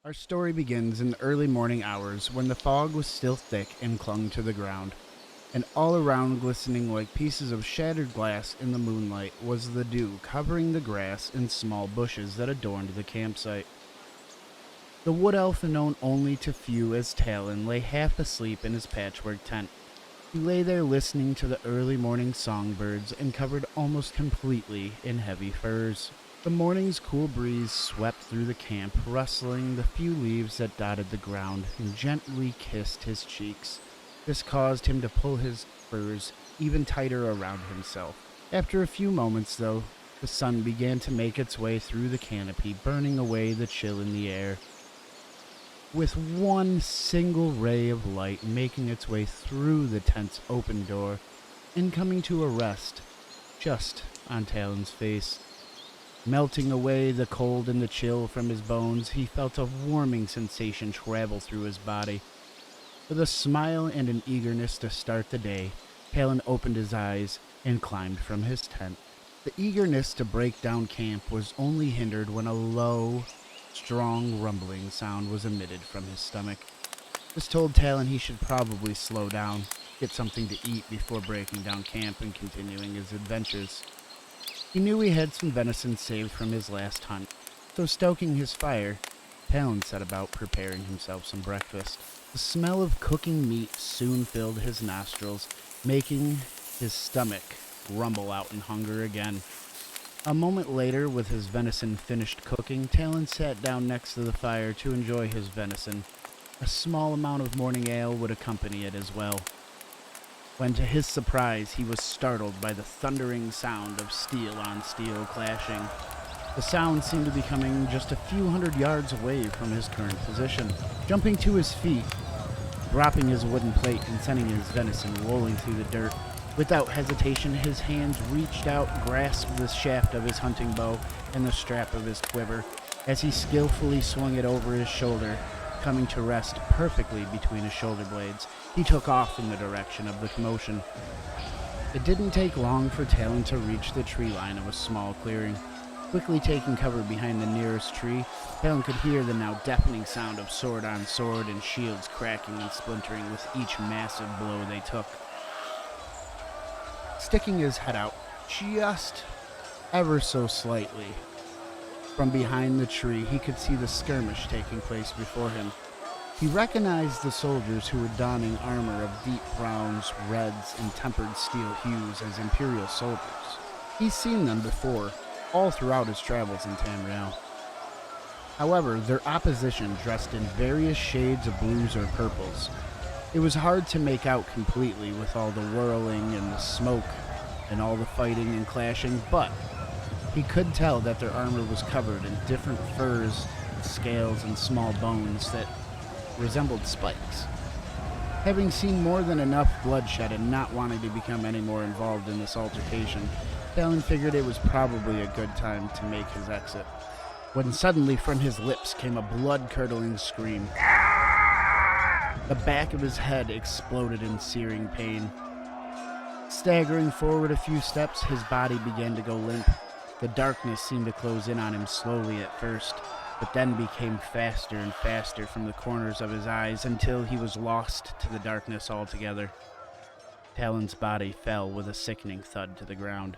Our story begins in the early morning hours when the fog was still thick and clung to the ground, and all around, glistening like pieces of shattered glass in the moonlight, was the dew covering the grass and small bushes that adorned the campsite. The wood elf, known only to few as Talon, lay half asleep in his patchwork tent. He lay there listening to the early morning songbirds and covered almost completely in heavy furs. The morning's cool breeze swept through the camp, rustling the few leaves that dotted the ground, and gently kissed his cheeks. This caused him to pull his furs even tighter around himself. After a few moments, though, the sun began to make its way through the canopy, burning away the chill in the air. With one single ray of light making its way through the tent's open door and coming to a rest just on Talon's face. Melting away the cold and the chill from his bones, he felt a warming sensation travel through his body. With a smile and an eagerness to start the day, Talon opened his eyes and climbed from his tent. The eagerness to break down camp was only hindered when a low, strong rumbling sound was emitted from his stomach. This told Talon he should probably slow down, get something to eat before breaking down camp and continuing his adventures. He knew he had some venison saved from his last hunt, so stoking his fire, Talon set about preparing himself some breakfast. The smell of cooking meat soon filled his nostrils, making his stomach rumble out in hunger again. A moment later, with his venison finished cooking, Talon sat down next to the fire to enjoy his venison. A small amount of morning ale would accompany it as well, when to his surprise he was startled by the thundering sound of steel on steel clashing. The sound seemed to be coming just a few hundred yards away from his current position. Jumping to his feet, dropping his wooden plate and sending his venison rolling through the dirt, without hesitation his hands reached out, grasped the shaft of his hunting bow and the strap of his quiver, as he skillfully swung it over his shoulder, coming to rest perfectly between his shoulder blades. He took off in the direction of the commotion. It didn't take long for Talon to reach the tree line of a small clearing. Quickly taking cover behind the nearest tree, Talon could hear the now deafening sound of sword on sword and shields cracking and splintering with each massive blow they took. Sticking his head out, just ever so slightly, from behind the tree, he could see the skirmish taking place before him. He recognized the soldiers who were donning armor of deep browns, reds, and tempered steel hues as Imperial soldiers. He's seen them before, all throughout his travels in Tamriel. However, their opposition dressed in various shades of blues or purples. It was hard to make out completely with all the whirling and the smoke and all the fighting and clashing, but he could tell that their armor was covered in different furs, scales, and small bones that resembled spikes. Having seen more than enough bloodshed and not wanting to become any more involved in this altercation, Talon figured it was probably a good time to make his exit, when suddenly from his lips came a blood-curdling scream. The back of his head exploded in searing pain. Staggering forward a few steps, his body began to go limp. The darkness seemed to close in on him slowly at first, but then became faster and faster from the corners of his eyes until he was lost to the darkness altogether. Talon's body fell with a sickening thud to the ground.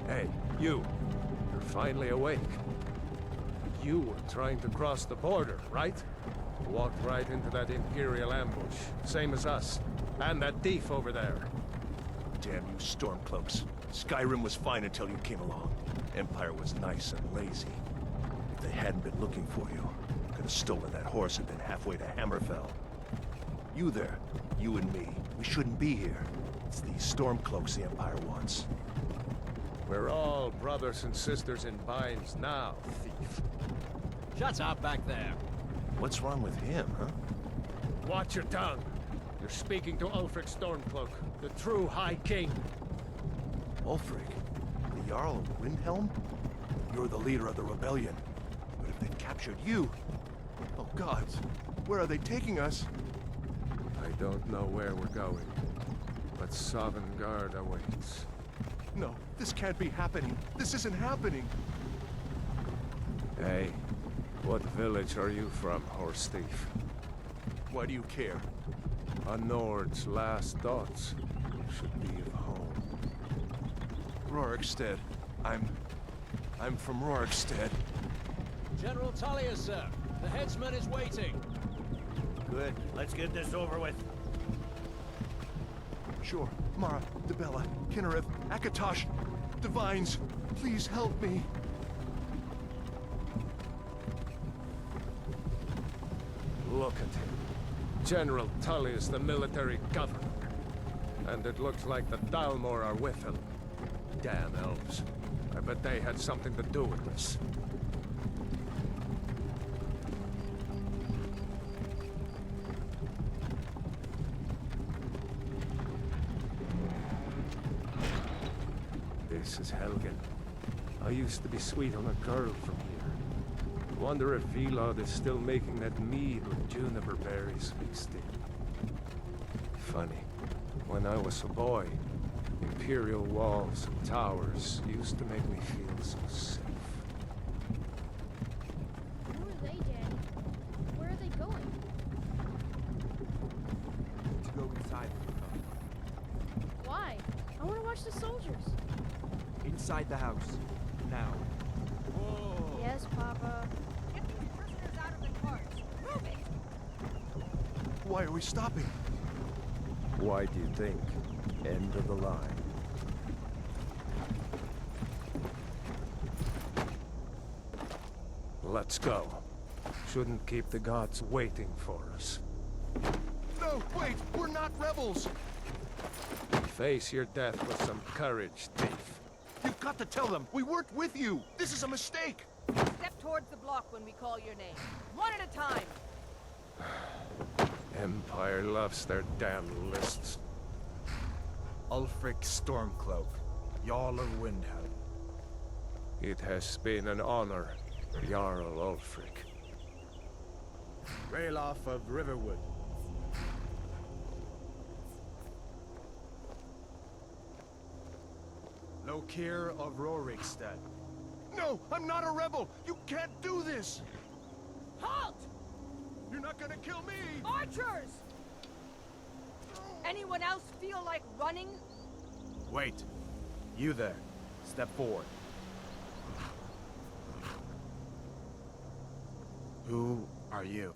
Hey, you. You're finally awake. You were trying to cross the border, right? Walked right into that Imperial ambush, same as us. And that thief over there. Damn you Stormcloaks. Skyrim was fine until you came along. Empire was nice and lazy. If they hadn't been looking for you, could have stolen that horse and been halfway to Hammerfell. You there. You and me. We shouldn't be here. It's these Stormcloaks the Empire wants. We're all brothers and sisters in binds now, thief. Shut up back there. What's wrong with him, huh? Watch your tongue. You're speaking to Ulfric Stormcloak, the true High King. Ulfric? The Jarl of Windhelm? You're the leader of the rebellion. But if they've captured you... Oh gods, where are they taking us? I don't know where we're going, but Sovngarde awaits. No, this can't be happening. This isn't happening. Hey, what village are you from, horse thief? Why do you care? A Nord's last thoughts should be of home. Rorikstead. I'm from Rorikstead. General Tullius, sir. The headsman is waiting. Good. Let's get this over with. Sure. Mara, Debella, Kinnereth, Akatosh, Divines, please help me. Look at him. General Tullius, the military governor. And it looks like the Dalmor are with him. Damn elves. I bet they had something to do with this. This is Helgen. I used to be sweet on a girl from here. Wonder if Vilod is still making that mead with juniper berries mixed in. Funny. When I was a boy, Imperial walls and towers used to make me feel so safe. Who are they, Daddy? Where are they going? To go inside. Why? I want to watch the soldiers. Inside the house. Now. Yes, Papa. Get these prisoners out of the carts. Move it! Why are we stopping? Why do you think? End of the line. Let's go. Shouldn't keep the gods waiting for us. No, wait! We're not rebels! Face your death with some courage, thief. You've got to tell them! We worked with you! This is a mistake! Step towards the block when we call your name. One at a time. Empire loves their damn lists. Ulfric Stormcloak, Jarl of Windhelm. It has been an honor, Jarl Ulfric. Ralof of Riverwood. Lokir of Rorikstead. No! I'm not a rebel! You can't do this! Halt! You're not gonna kill me! Archers! Anyone else feel like running? Wait. You there. Step forward. Who are you?